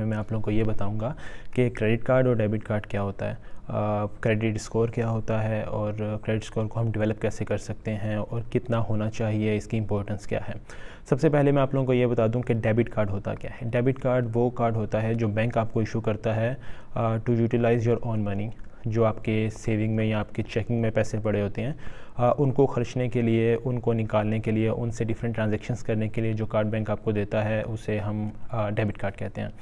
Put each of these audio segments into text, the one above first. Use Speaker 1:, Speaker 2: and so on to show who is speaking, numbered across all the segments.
Speaker 1: मैं आप लोगों को ये बताऊंगा कि क्रेडिट कार्ड और डेबिट कार्ड क्या होता है, क्रेडिट स्कोर क्या होता है और क्रेडिट स्कोर को हम डेवलप कैसे कर सकते हैं और कितना होना चाहिए, इसकी इंपॉर्टेंस क्या है। सबसे पहले मैं आप लोगों को ये बता दूं कि डेबिट कार्ड होता क्या है। डेबिट कार्ड वो कार्ड होता है जो बैंक आपको इशू करता है to utilise your own money. जो आपके सेविंग में या आपके चेकिंग में पैसे पड़े होते हैं उनको खर्चने के लिए, उनको निकालने के लिए, उनसे डिफरेंट ट्रांजैक्शंस करने के लिए जो कार्ड बैंक आपको देता है उसे हम डेबिट कार्ड कहते हैं।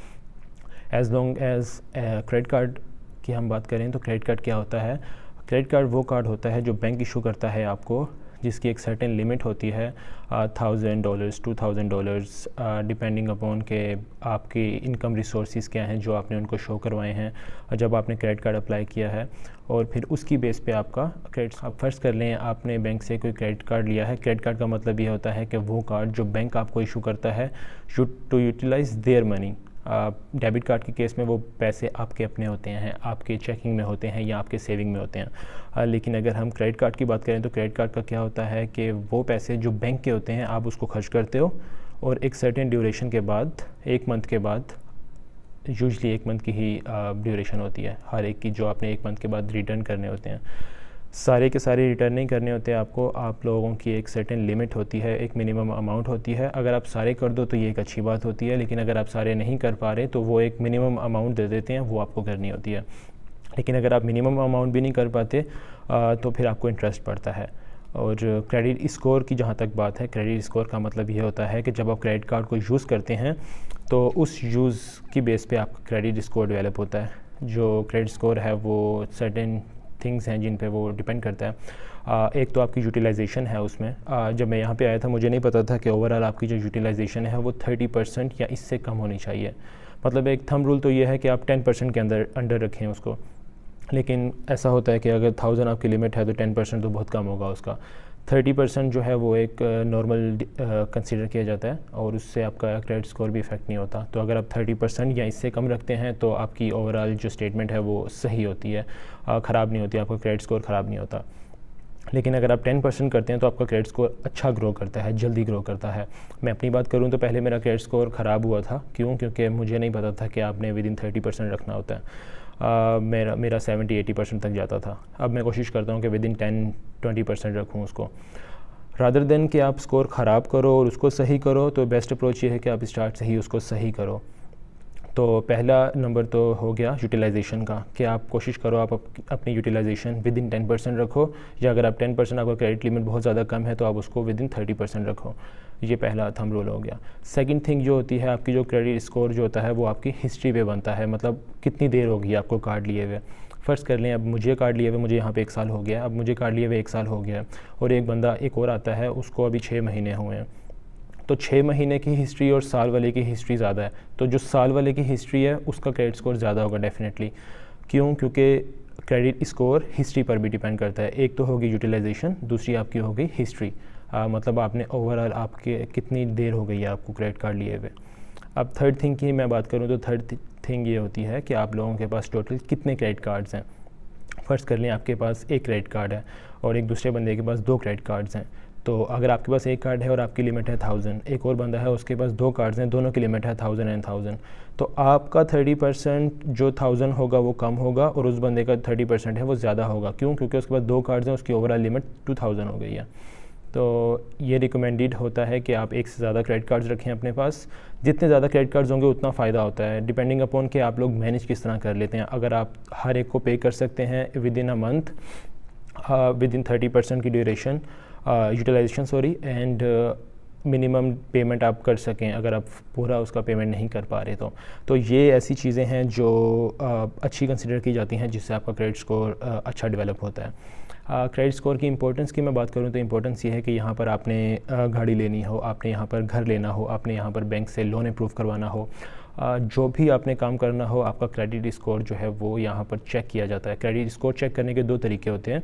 Speaker 1: As long as credit card की हम बात करें तो क्रेडिट कार्ड क्या होता है। क्रेडिट कार्ड वो कार्ड होता है जो बैंक इशू करता है आपको, जिसकी एक सर्टेन लिमिट होती है $1000, $2000, डिपेंडिंग अपॉन के आपकी इनकम रिसोर्सेज क्या हैं जो आपने उनको शो करवाए हैं जब आपने क्रेडिट कार्ड अप्लाई किया है, और फिर उसकी बेस पे आपका क्रेडिट। आप फर्स्ट कर लें आपने बैंक से कोई क्रेडिट कार्ड लिया है। क्रेडिट कार्ड का मतलब ये होता है कि वो कार्ड जो बैंक आपको इशू करता है to utilise their money. Debit card के केस में वो पैसे आपके अपने होते हैं, आपके चेकिंग में होते हैं या आपके सेविंग में होते हैं। लेकिन अगर हम क्रेडिट कार्ड की बात करें तो क्रेडिट कार्ड का क्या होता है कि वो पैसे जो बैंक के होते हैं आप उसको खर्च करते हो और एक सर्टेन ड्यूरेशन के बाद, 1 मंथ के बाद, यूजली 1 मंथ की ही ड्यूरेशन होती है हर एक की, जो आपने 1 मंथ के बाद रिटर्न करने होते हैं। सारे के सारे रिटर्न नहीं करने होते आपको, आप लोगों की एक सर्टेन लिमिट होती है, एक मिनिमम अमाउंट होती है। अगर आप सारे कर दो तो ये एक अच्छी बात होती है, लेकिन अगर आप सारे नहीं कर पा रहे तो वो एक मिनिमम अमाउंट दे देते हैं, वो आपको करनी होती है। लेकिन अगर आप मिनिमम अमाउंट भी नहीं कर पाते तो फिर आपको इंटरेस्ट पड़ता है। और क्रेडिट स्कोर की जहाँ तक बात है, क्रेडिट स्कोर का मतलब ये होता है कि जब आप क्रेडिट कार्ड को यूज़ करते हैं तो उस यूज़ की बेस पे आपका क्रेडिट स्कोर डेवलप होता है। जो क्रेडिट स्कोर है वो सर्टेन थिंग्स हैं जिन पे वो डिपेंड करता है। एक तो आपकी यूटिलाइजेशन है उसमें। जब मैं यहाँ पे आया था मुझे नहीं पता था कि ओवरऑल आपकी जो यूटिलाइजेशन है वो 30% या इससे कम होनी चाहिए। मतलब एक थंब रूल तो ये है कि आप 10% के अंडर रखें उसको, लेकिन ऐसा होता है कि अगर 1000 आपकी लिमिट है तो 10% तो बहुत कम होगा उसका। 30% जो है वो एक नॉर्मल कंसीडर किया जाता है और उससे आपका क्रेडिट स्कोर भी इफेक्ट नहीं होता। तो अगर आप 30% या इससे कम रखते हैं तो आपकी ओवरऑल जो स्टेटमेंट है वो सही होती है, ख़राब नहीं होती, आपका क्रेडिट स्कोर ख़राब नहीं होता। लेकिन अगर आप 10% करते हैं तो आपका क्रेडिट स्कोर अच्छा ग्रो करता है, जल्दी ग्रो करता है। मैं अपनी बात करूं तो पहले मेरा क्रेडिट स्कोर ख़राब हुआ था। क्यों? क्योंकि मुझे नहीं पता था कि आपने विद इन 30% रखना होता है। मेरा 70-80% तक जाता था। अब मैं कोशिश करता हूँ कि विद इन 10-20% रखूँ उसको, रादर देन कि आप स्कोर ख़राब करो और उसको सही करो। तो बेस्ट अप्रोच ये है कि आप स्टार्ट से ही उसको सही करो। तो पहला नंबर तो हो गया यूटिलाइजेशन का, कि आप कोशिश करो आप अपनी यूटिलाइजेशन विद इन 10% रखो, या अगर आप 10% आपका क्रेडिट लिमिट बहुत ज़्यादा कम है तो आप उसको विद इन 30% रखो। ये पहला थंब रूल हो गया। सेकंड थिंग जो होती है, आपकी जो क्रेडिट स्कोर जो होता है वो आपकी हिस्ट्री पे बनता है। मतलब कितनी देर होगी आपको कार्ड लिए हुए। फ़र्ज़ कर लें अब मुझे कार्ड लिए हुए मुझे यहाँ पे 1 साल हो गया, अब मुझे कार्ड लिए हुए 1 साल हो गया और एक बंदा एक और आता है उसको अभी 6 महीने हुए हैं। तो 6 महीने की हिस्ट्री और साल वाले की हिस्ट्री ज़्यादा है, तो जो साल वाले की हिस्ट्री है उसका क्रेडिट स्कोर ज़्यादा होगा डेफिनेटली। क्यों? क्योंकि क्रेडिट स्कोर हिस्ट्री पर भी डिपेंड करता है। एक तो होगी यूटिलाइजेशन, दूसरी आपकी होगी हिस्ट्री। मतलब आपने ओवरऑल आपके कितनी देर हो गई है आपको क्रेडिट कार्ड लिए हुए। अब थर्ड थिंग की मैं बात करूँ तो थर्ड थिंग ये होती है कि आप लोगों के पास टोटल कितने क्रेडिट कार्ड्स हैं। फ़र्ज़ कर लें आपके पास एक क्रेडिट कार्ड है और एक दूसरे बंदे के पास 2 क्रेडिट कार्ड्स हैं। तो अगर आपके पास एक कार्ड है और आपकी लिमिट है 1000, एक और बंदा है उसके पास 2 कार्ड्स हैं, दोनों की लिमिट है 1000 एंड 1000, तो आपका 30% जो 1000 होगा वो कम होगा और उस बंदे का 30% है वो ज़्यादा होगा। क्यों? क्योंकि उसके पास 2 कार्ड्स हैं, उसकी ओवरऑल लिमिट 2000 हो गई है। तो ये रिकमेंडेड होता है कि आप एक से ज़्यादा क्रेडिट कार्ड्स रखें अपने पास। जितने ज़्यादा क्रेडिट कार्ड्स होंगे उतना फ़ायदा होता है, डिपेंडिंग अपॉन कि आप लोग मैनेज किस तरह कर लेते हैं। अगर आप हर एक को पे कर सकते हैं within a month, within 30% की duration utilisation and minimum payment आप कर सकें, अगर आप पूरा उसका पेमेंट नहीं कर पा रहे तो ये ऐसी चीज़ें हैं जो अच्छी कंसिडर की जाती हैं जिससे आपका क्रेडिट स्कोर अच्छा डेवलप होता है। क्रेडिट स्कोर की इंपॉर्टेंस की मैं बात करूं तो इंपॉर्टेंस ये है कि यहाँ पर आपने गाड़ी लेनी हो, आपने यहाँ पर घर लेना हो, आपने यहाँ पर बैंक से लोन अप्रूव करवाना हो, जो भी आपने काम करना हो, आपका क्रेडिट स्कोर जो है वो यहाँ पर चेक किया जाता है। क्रेडिट स्कोर चेक करने के 2 तरीके होते हैं।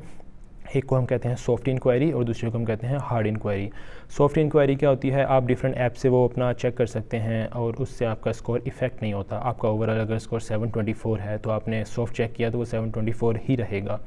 Speaker 1: एक को हम कहते हैं सॉफ्ट इंक्वायरी और दूसरे को हम कहते हैं हार्ड इंक्वायरी। सॉफ्ट इंक्वायरी क्या होती है, आप डिफरेंट ऐप से वो अपना चेक कर सकते हैं और उससे आपका स्कोर इफेक्ट नहीं होता। आपका ओवरऑल अगर स्कोर 724 है तो आपने सॉफ्ट चेक किया तो वो 724 ही रहेगा।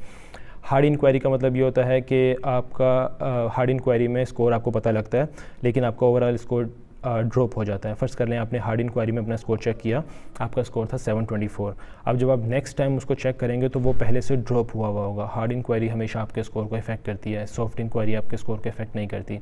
Speaker 1: हार्ड इंक्वायरी का मतलब ये होता है कि आपका हार्ड इंक्वायरी में स्कोर आपको पता लगता है लेकिन आपका ओवरऑल स्कोर ड्रॉप हो जाता है। फ़र्ज़ कर लें आपने हार्ड इंक्वायरी में अपना स्कोर चेक किया, आपका स्कोर था 724। अब जब आप नेक्स्ट टाइम उसको चेक करेंगे तो वो पहले से ड्रॉप हुआ होगा। हार्ड इंक्वायरी हमेशा आपके स्कोर को इफेक्ट करती है, सॉफ्ट इंक्वायरी आपके स्कोर को इफेक्ट नहीं करती।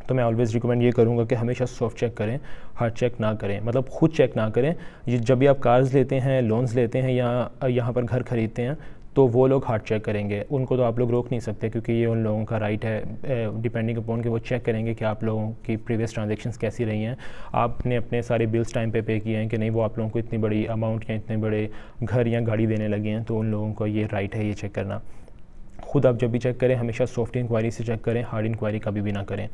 Speaker 1: तो मैं ऑलवेज़ रिकमेंड ये करूँगा कि हमेशा सॉफ्ट चेक करें, हार्ड चेक ना करें, मतलब खुद चेक ना करें। ये जब भी आप कार्स लेते हैं, लोन्स लेते हैं या यहाँ पर घर ख़रीदते हैं, तो वो लोग हार्ड चेक करेंगे, उनको तो आप लोग रोक नहीं सकते क्योंकि ये उन लोगों का राइट है, डिपेंडिंग अपॉन कि वो चेक करेंगे कि आप लोगों की प्रीवियस ट्रांजेक्शन्स कैसी रही हैं, आपने अपने सारे बिल्स टाइम पे किए हैं कि नहीं, वो आप लोगों को इतनी बड़ी अमाउंट या इतने बड़े घर या गाड़ी देने लगे हैं, तो उन लोगों को ये राइट है ये चेक करना। खुद आप जब भी चेक करें हमेशा सॉफ्ट इंक्वायरी से चेक करें, हार्ड इंक्वायरी कभी भी ना करें।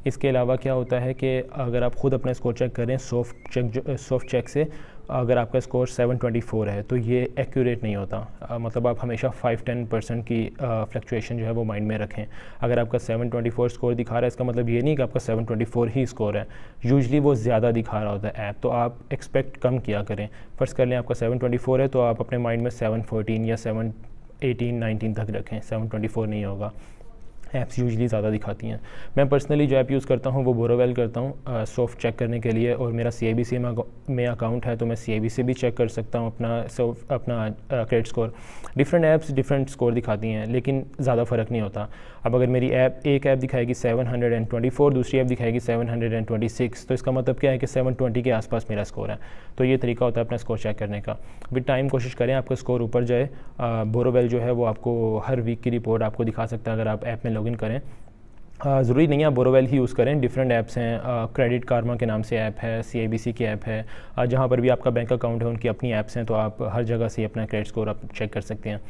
Speaker 1: इसके अलावा क्या होता है कि अगर आप खुद अपना स्कोर चेक करें सॉफ्ट चेक से, अगर आपका स्कोर 724 है तो ये एक्यूरेट नहीं होता। मतलब आप हमेशा 5-10% की फ्लक्चुएशन जो है वो माइंड में रखें। अगर आपका 724 स्कोर दिखा रहा है, इसका मतलब ये नहीं कि आपका 724 ही स्कोर है, यूजली वो ज़्यादा दिखा रहा होता है ऐप, तो आप एक्सपेक्ट कम किया करें। फ़र्ज़ कर लें आपका 724 है तो आप अपने माइंड में 714 या 718-19 तक रखें, 724 नहीं होगा। ऐप्स यूजली ज़्यादा दिखाती हैं। मैं पर्सनली जो ऐप यूज़ करता हूँ वो बोरोवेल करता हूँ सॉफ्ट चेक करने के लिए, और मेरा CIBC में अकाउंट है तो मैं CIBC भी चेक कर सकता हूँ अपना credit score. Different apps different score दिखाती हैं लेकिन ज़्यादा फ़र्क नहीं होता। अब अगर मेरी एक ऐप दिखाएगी 724, दूसरी ऐप दिखाएगी 726, तो इसका मतलब क्या है कि 720 के आसपास मेरा स्कोर है। तो ये तरीका होता है अपना स्कोर चेक करने का। विद टाइम कोशिश करें आपका स्कोर ऊपर जाए। बोरोवेल जो है वो आपको हर वीक की रिपोर्ट आपको दिखा सकता है अगर आप ऐप में लॉगिन करें। ज़रूरी नहीं है आप बोरोवेल ही यूज़ करें, डिफरेंट ऐप्स हैं। क्रेडिट कार्मा के नाम से ऐप है, CIBC की ऐप है, जहाँ पर भी आपका बैंक अकाउंट है उनकी अपनी ऐप्स हैं, तो आप हर जगह से अपना क्रेडिट स्कोर आप चेक कर सकते हैं।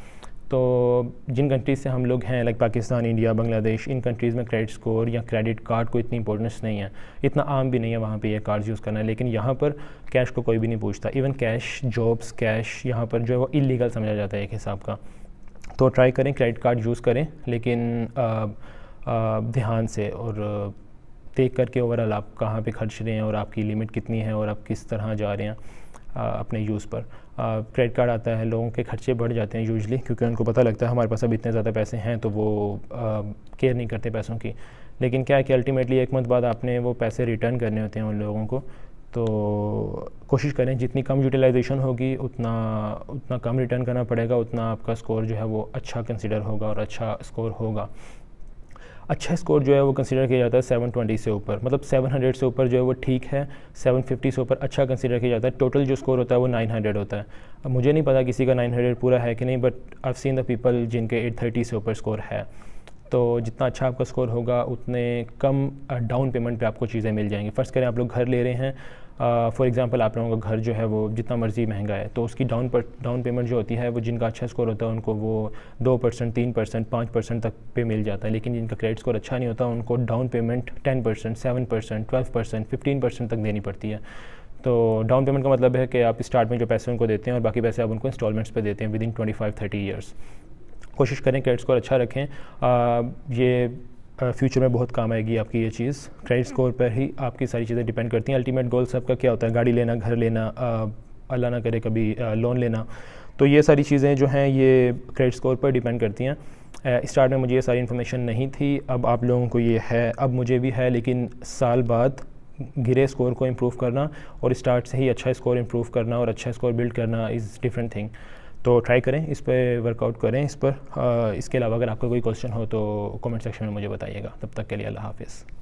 Speaker 1: तो जिन कंट्रीज़ से हम लोग हैं लाइक पाकिस्तान, इंडिया, बांग्लादेश, इन कंट्रीज़ में क्रेडिट स्कोर या क्रेडिट कार्ड को इतनी इंपॉर्टेंस नहीं है, इतना आम भी नहीं है वहाँ पे ये कार्ड्स यूज़ करना है। लेकिन यहाँ पर कैश को कोई भी नहीं पूछता, इवन कैश जॉब्स कैश यहाँ पर जो है वो इलीगल समझा जाता है एक हिसाब का। तो ट्राई करें क्रेडिट कार्ड यूज़ करें, लेकिन ध्यान से और देख करके ओवरऑल आप कहाँ पे खर्च रहे हैं और आपकी लिमिट कितनी है और आप किस तरह जा रहे हैं अपने यूज़ पर। क्रेडिट कार्ड आता है, लोगों के खर्चे बढ़ जाते हैं यूजली क्योंकि उनको पता लगता है हमारे पास अब इतने ज़्यादा पैसे हैं, तो वो केयर नहीं करते पैसों की। लेकिन क्या है कि अल्टीमेटली एक मंथ बाद आपने वो पैसे रिटर्न करने होते हैं उन लोगों को। तो कोशिश करें जितनी कम यूटिलाइजेशन होगी उतना कम रिटर्न करना पड़ेगा, उतना आपका स्कोर जो है वो अच्छा कंसिडर होगा और अच्छा स्कोर होगा। अच्छा स्कोर जो है वो कंसीडर किया जाता है 720 से ऊपर, मतलब 700 से ऊपर जो है वो ठीक है, 750 से ऊपर अच्छा कंसीडर किया जाता है। टोटल जो स्कोर होता है वो 900 होता है। अब मुझे नहीं पता किसी का 900 पूरा है कि नहीं, but I have seen the people जिनके 830 से ऊपर स्कोर है। तो जितना अच्छा आपका स्कोर होगा उतने कम डाउन पेमेंट पे आपको चीज़ें मिल जाएंगी। फ़र्ज़ करें आप लोग घर ले रहे हैं, फॉर एग्जांपल आप लोगों का घर जो है वो जितना मर्ज़ी महंगा है, तो उसकी डाउन पेमेंट जो होती है वो जिनका अच्छा स्कोर होता है उनको वो 2%, 3%, 5% तक पे मिल जाता है। लेकिन जिनका क्रेडिट स्कोर अच्छा नहीं होता उनको डाउन पेमेंट 10%, 7%, 12%, 15% तक देनी पड़ती है। तो डाउन पेमेंट का मतलब है कि आप स्टार्ट में जो पैसे उनको देते हैं और बाकी पैसे आप उनको इंस्टॉलमेंट्स पे देते हैं विदिन 25-30 ईयर्स। कोशिश करें क्रेडिट स्कोर अच्छा रखें, ये फ्यूचर में बहुत काम आएगी आपकी ये चीज़। क्रेडिट स्कोर पर ही आपकी सारी चीज़ें डिपेंड करती हैं। अल्टीमेट गोल सबका क्या होता है, गाड़ी लेना, घर लेना, अल्लाह ना करे कभी लोन लेना। तो ये सारी चीज़ें जो हैं ये क्रेडिट स्कोर पर डिपेंड करती हैं। स्टार्ट में मुझे ये सारी इन्फॉर्मेशन नहीं थी, अब आप लोगों को ये है, अब मुझे भी है, लेकिन साल बाद गिरे स्कोर को इम्प्रूव करना और स्टार्ट से ही अच्छा स्कोर इम्प्रूव करना और अच्छा स्कोर बिल्ड करना इज़ डिफरेंट थिंग। तो ट्राई करें, इस पर वर्कआउट करें इस पर। इसके अलावा अगर आपका कोई क्वेश्चन हो तो कमेंट सेक्शन में मुझे बताइएगा। तब तक के लिए अल्लाह हाफ़िज़।